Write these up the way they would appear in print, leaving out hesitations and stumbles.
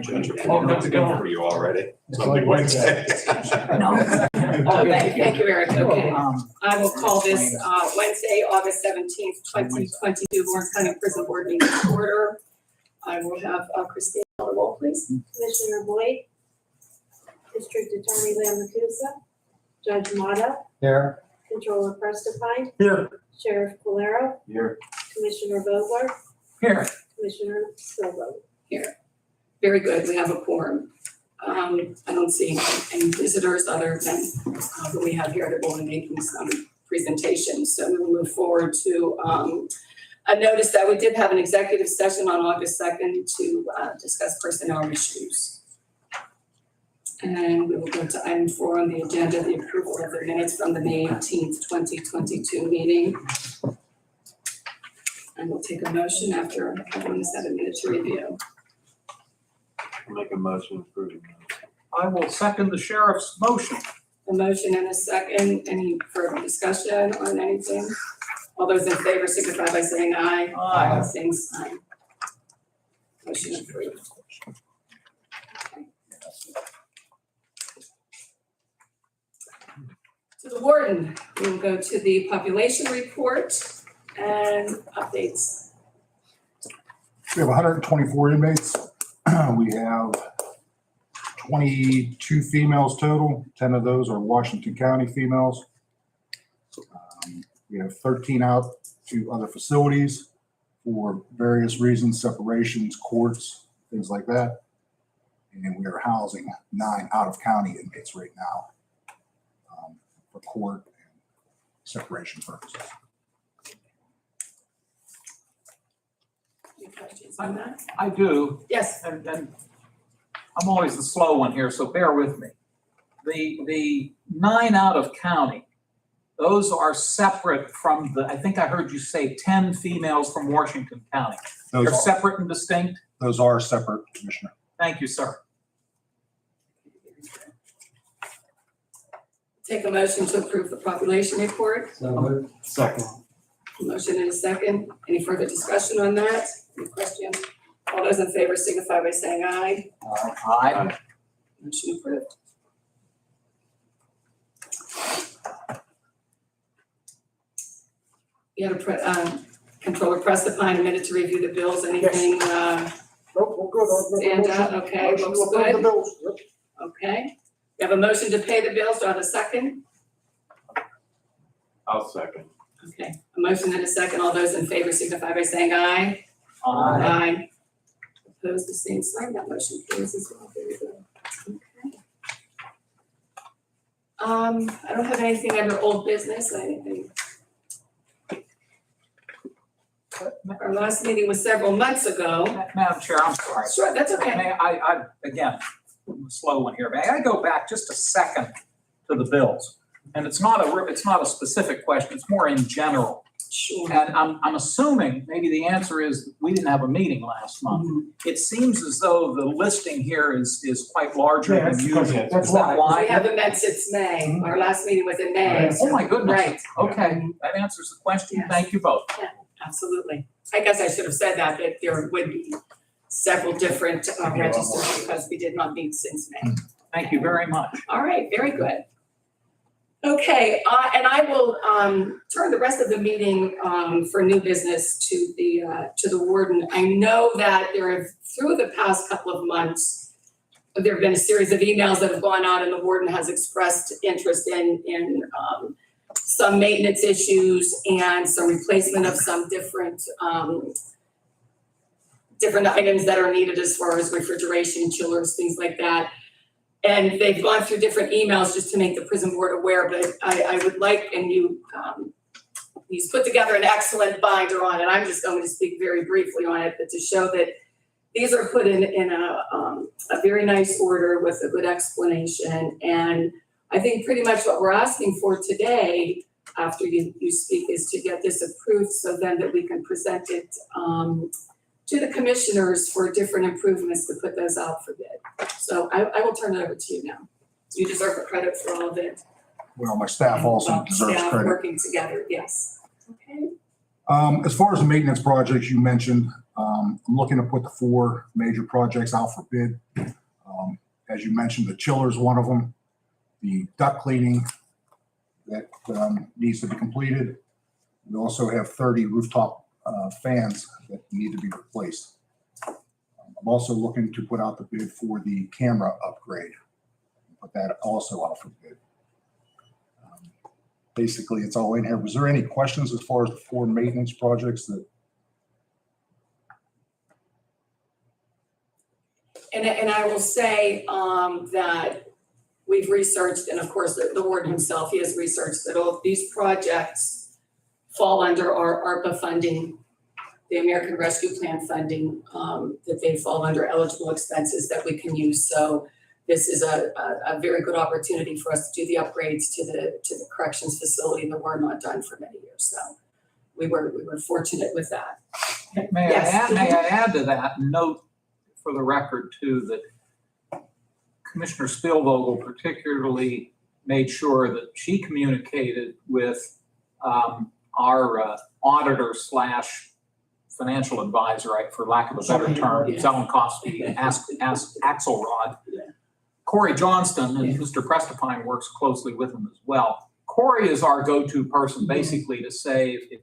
Judge, Oh, good to go. for you already. It's like Wednesday. No. Thank you, Eric. Okay. Um, I will call this Wednesday, August 17th, 2022, Lawrence County Prison Board meeting to order. I will have Christine call the roll, please. Commissioner Boyd, District Attorney Lamatusa, Judge Mata, Here. Controller Prestipine, Here. Sheriff Valero, Here. Commissioner Vogler, Here. Commissioner Silva. Very good, we have a quorum. I don't see any visitors other than who we have here that will be making some presentations. So we will move forward to a notice that we did have an executive session on August 2nd to discuss personnel issues. And we will go to item 4 on the agenda, the approval of the minutes from the May 18th, 2022 meeting. And we'll take a motion after everyone has had a minute to review. Make a motion approving. I will second the sheriff's motion. A motion and a second. Any further discussion on anything? All those in favor signify by saying aye. Aye. Same sign. Motion approved. To the warden, we will go to the population report and updates. We have 124 inmates. We have 22 females total. 10 of those are Washington County females. We have 13 out to other facilities for various reasons, separations, courts, things like that. And we are housing 9 out-of-county inmates right now for court and separation purposes. Any questions on that? I do, Yes. and I'm always the slow one here, so bear with me. The 9 out of county, those are separate from the, I think I heard you say 10 females from Washington County. They're separate and distinct? Those are separate, Commissioner. Thank you, sir. Take a motion to approve the population report. Second. Motion and a second. Any further discussion on that? Any questions? All those in favor signify by saying aye. Aye. Motion approved. You have a Controller Prestipine, a minute to review the bills. Anything Nope, we're good. stand out? Okay, Motion to looks approve the good. bills. Yep. Okay. You have a motion to pay the bills. Do I have a second? I'll second. Okay. A motion and a second. All those in favor signify by saying aye. Aye. Opposed, the same sign, that motion carries as well, very good. Okay. I don't have anything under old business, our last meeting was several months ago. Madam Chair, I'm sorry. Sure, that's okay. May I, again, I'm a slow one here. May I go back just a second to the bills? And it's not a specific question, it's more in general. Sure. And I'm assuming maybe the answer is we didn't have a meeting last month. Mm-hmm. It seems as though the listing here is quite larger Yeah, than that's usual. correct. Is That's that why. We why? haven't met since May. Our last meeting was in May. Oh, my goodness. Right. Okay, that answers the question. Yes. Thank you both. Absolutely. I guess I should have said that there would be several different registers because we did not meet since May. Thank you very much. All right, very good. Okay, and I will turn the rest of the meeting for new business to the warden. I know that through the past couple of months, there have been a series of emails that have gone out, and the warden has expressed interest in some maintenance issues and some replacement of some different items that are needed as far as refrigeration, chillers, things like that. And they've gone through different emails just to make the prison board aware, but I would like, and he's put together an excellent binder on it. I'm just going to speak very briefly on it, but to show that these are put in a very nice order with a good explanation. And I think pretty much what we're asking for today, after you speak, is to get this approved so then that we can present it to the commissioners for different improvements to put those out for bid. So I will turn it over to you now. You deserve the credit for all of it. Well, my staff also deserves Staff credit. working together, yes. Okay. As far as the maintenance projects you mentioned, I'm looking to put the 4 major projects out for bid. As you mentioned, the chiller is one of them. The duct cleaning that needs to be completed. We also have 30 rooftop fans that need to be replaced. I'm also looking to put out the bid for the camera upgrade. Put that also out for bid. Basically, it's all in here. Was there any questions as far as the 4 maintenance projects that? And I will say that we've researched, and of course, the warden himself, he has researched that all of these projects fall under our ARPA funding, the American Rescue Plan funding, that they fall under eligible expenses that we can use. So this is a very good opportunity for us to do the upgrades to the corrections facility that were not done for many years. So we were fortunate with that. May Yes. I add to that, and note for the record too, that Commissioner Spielvogel particularly made sure that she communicated with our auditor slash financial advisor, right, for lack of a better term, Yeah. Zelenkowski, Axelrod. Yeah. Corey Johnston, and Mr. Prestipine works closely with him as well. Corey is our go-to person basically to say, if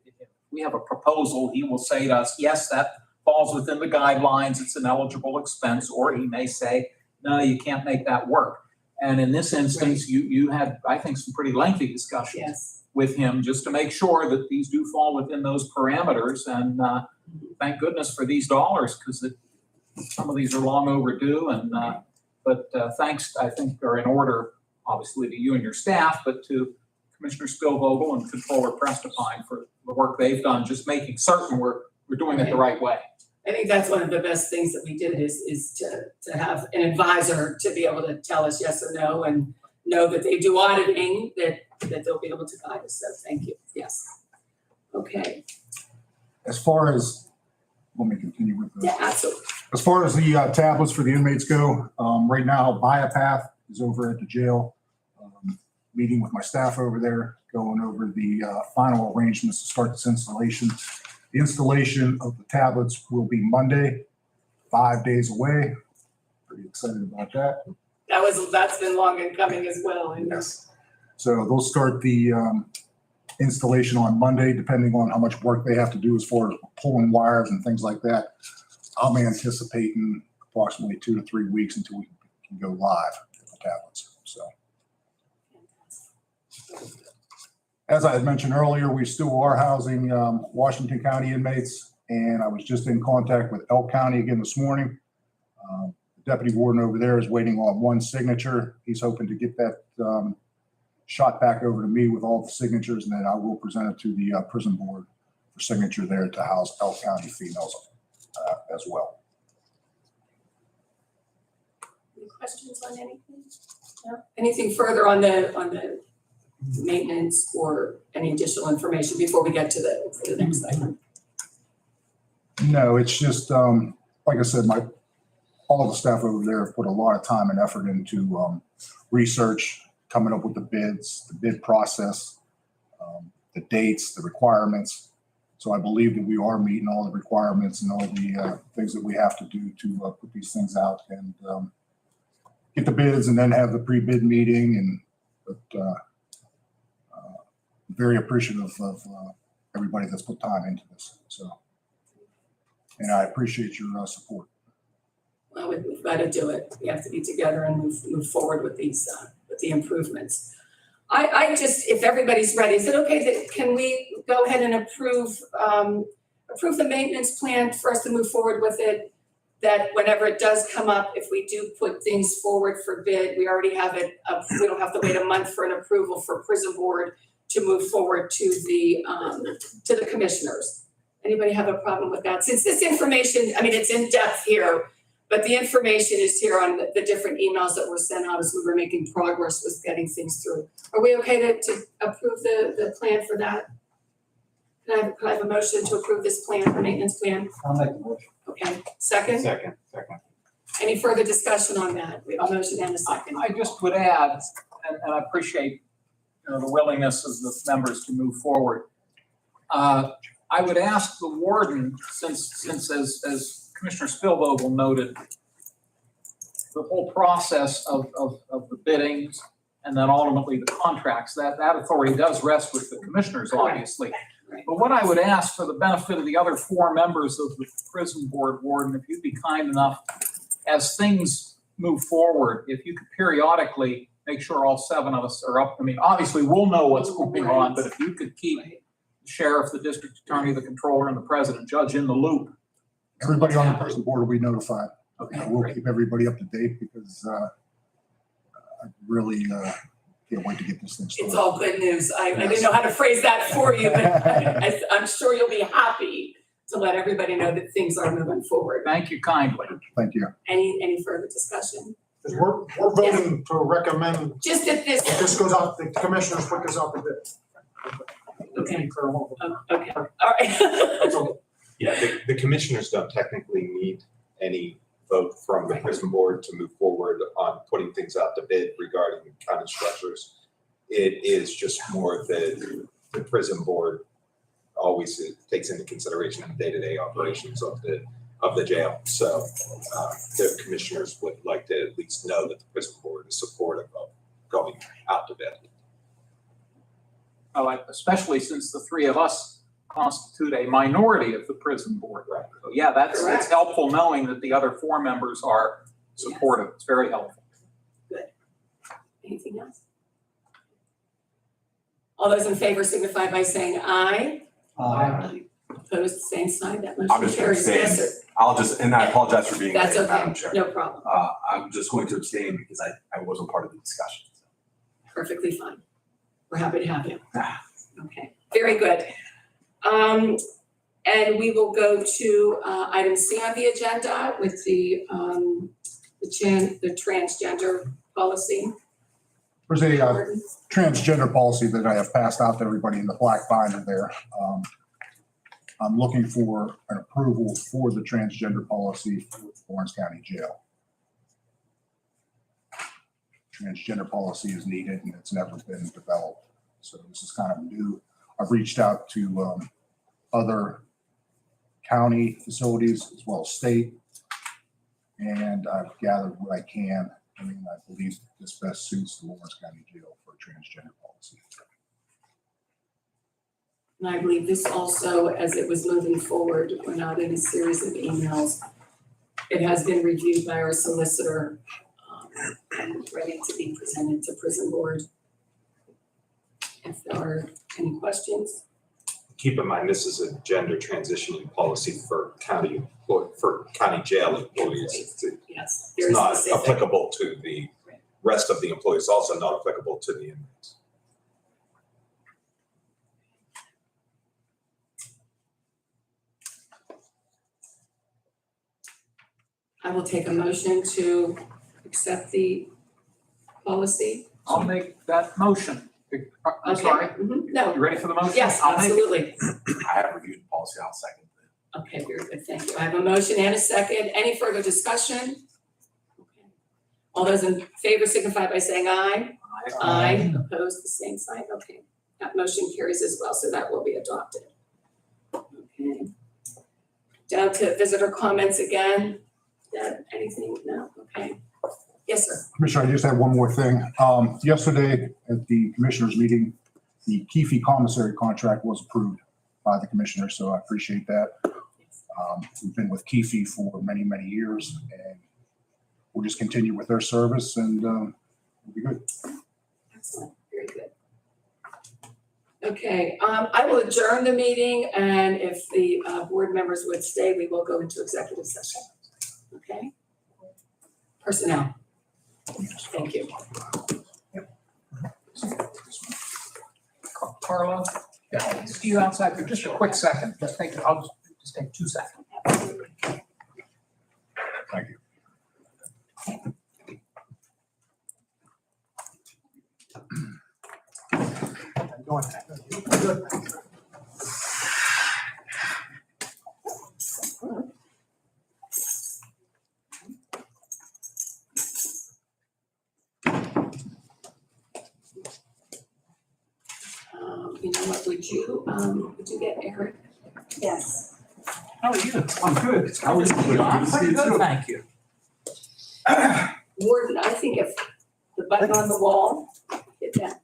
we have a proposal, he will say to us, yes, that falls within the guidelines, it's an eligible expense, or he may say, no, you can't make that work. And in this instance, you had, I think, some pretty lengthy discussions Yes. with him just to make sure that these do fall within those parameters. And thank goodness for these dollars, because some of these are long overdue. And but thanks, I think, are in order, obviously, to you and your staff, but to Commissioner Spielvogel and Controller Prestipine for the work they've done, just making certain we're doing it the right way. I think that's one of the best things that we did is to have an advisor to be able to tell us yes or no, and know that they do auditing, that they'll be able to guide us. So thank you. Yes. Okay. As far as, let me continue with this. Yeah, absolutely. As far as the tablets for the inmates go, right now, BioPath is over at the jail, meeting with my staff over there, going over the final arrangements to start this installation. The installation of the tablets will be Monday, 5 days away. Pretty excited about that. That's been long in coming as well. And Yes. So they'll start the installation on Monday, depending on how much work they have to do as far as pulling wires and things like that. I'm anticipating approximately 2 to 3 weeks until we can go live with the tablets. So as I had mentioned earlier, we still are housing Washington County inmates, and I was just in contact with Elk County again this morning. The deputy warden over there is waiting on one signature. He's hoping to get that shot back over to me with all the signatures, and then I will present it to the prison board for signature there to house Elk County females as well. any questions on anything? No? Anything further on the maintenance or any additional information before we get to the next item? No, it's just, like I said, all the staff over there have put a lot of time and effort into research, coming up with the bids, the bid process, the dates, the requirements. So I believe that we are meeting all the requirements and all the things that we have to do to put these things out and get the bids and then have the pre-bid meeting. But very appreciative of everybody that's put time into this. So, and I appreciate your support. Well, we've got to do it. We have to be together and move forward with these, with the improvements. I just, if everybody's ready, is it okay that, can we go ahead and approve the maintenance plan for us to move forward with it? That whenever it does come up, if we do put things forward for bid, we already have it, we don't have to wait a month for an approval for prison board to move forward to the commissioners. Anybody have a problem with that? Since this information, I mean, it's in depth here, but the information is here on the different emails that were sent out as we were making progress with getting things through. Are we okay to approve the plan for that? Can I have a motion to approve this plan, the maintenance plan? I'll make the motion. Okay, second? Second. Any further discussion on that? We have a motion and a second. I just would add, and I appreciate the willingness of the members to move forward. I would ask the warden, since as Commissioner Spielvogel noted, the whole process of the biddings and then ultimately the contracts, that authority does rest with the commissioners, obviously. Right. But what I would ask for the benefit of the other 4 members of the prison board, warden, if you'd be kind enough, as things move forward, if you could periodically make sure all 7 of us are up. I mean, obviously, we'll know what's going on, but if you could keep the sheriff, the district attorney, the controller, and the president judge in the loop. Everybody on the prison board will be notified. Okay, We'll great. keep everybody up to date because I really can't wait to get this thing It's started. all good news. I didn't know how to phrase that for you, but I'm sure you'll be happy to let everybody know that things are moving forward. Thank you kindly. Thank you. Any further discussion? Because we're voting to recommend Just at this, that this goes out, the commissioners put this out to bid. Okay. Clear. okay, all right. That's all. Yeah, the commissioners don't technically need any vote from the prison board to move forward on putting things out to bid regarding county structures. It is just more the prison board always takes into consideration the day-to-day operations of the jail. So the commissioners would like to at least know that the prison board is supportive of going out to bid. Especially since the 3 of us constitute a minority of the prison board. Right. So yeah, it's Correct. helpful knowing that the other 4 members are supportive. It's very helpful. Anything else? All those in favor signify by saying aye. Opposed, same sign, that I'm motion just gonna carries. Yes, abstain. sir. I'll just, and I apologize for being That's late, Madam okay, Chair. no problem, I'm just going to abstain because I wasn't part of the discussion. perfectly fine. We're happy to have you. Okay, very good. And we will go to item C on the agenda with the transgender policy. There's a transgender policy that I have passed out to everybody in the black binder there. I'm looking for an approval for the transgender policy for Lawrence County Jail. Transgender policy is needed and it's never been developed. So this is kind of new. I've reached out to other county facilities as well as state. And I've gathered what I can. I mean, I believe this best suits the Lawrence County Jail for a transgender policy. And I believe this also, as it was moving forward, went out in a series of emails. It has been reviewed by our solicitor and ready to be presented to prison board. If there are any questions. Keep in mind, this is a gender transitioning policy for county jail employees. Yes, It's very not specific. applicable to the rest of the employees, also not applicable to the inmates. I will take a motion to accept the policy. I'll make that motion. I'm Okay. sorry. Mhm. No, You ready for the motion? yes, I'll make it. absolutely. I have reviewed the policy, I'll second it. Okay, very good, thank you. I have a motion and a second. Any further discussion? Okay. All those in favor signify by saying aye. Aye. Opposed, the same sign, okay. That motion carries as well, so that will be adopted. Okay. Down to visitor comments again. Deb, anything? No, okay. Yes, sir. Commissioner, I just have one more thing. Yesterday at the commissioners meeting, the Keefe commissary contract was approved by the commissioner, so I appreciate that. We've been with Keefe for many, many years and we'll just continue with their service and we'll be good. Excellent, very good. Okay, I will adjourn the meeting and if the board members would stay, we will go into executive session. Okay? Personnel. Thank you. Carla, see you outside for just a quick second. I'll just take 2 seconds. Thank you. You know what, would you get Eric Yes. How are you? I'm good. How is it? I'm pretty good, thank you. Warden, I think if the button on the wall, hit that.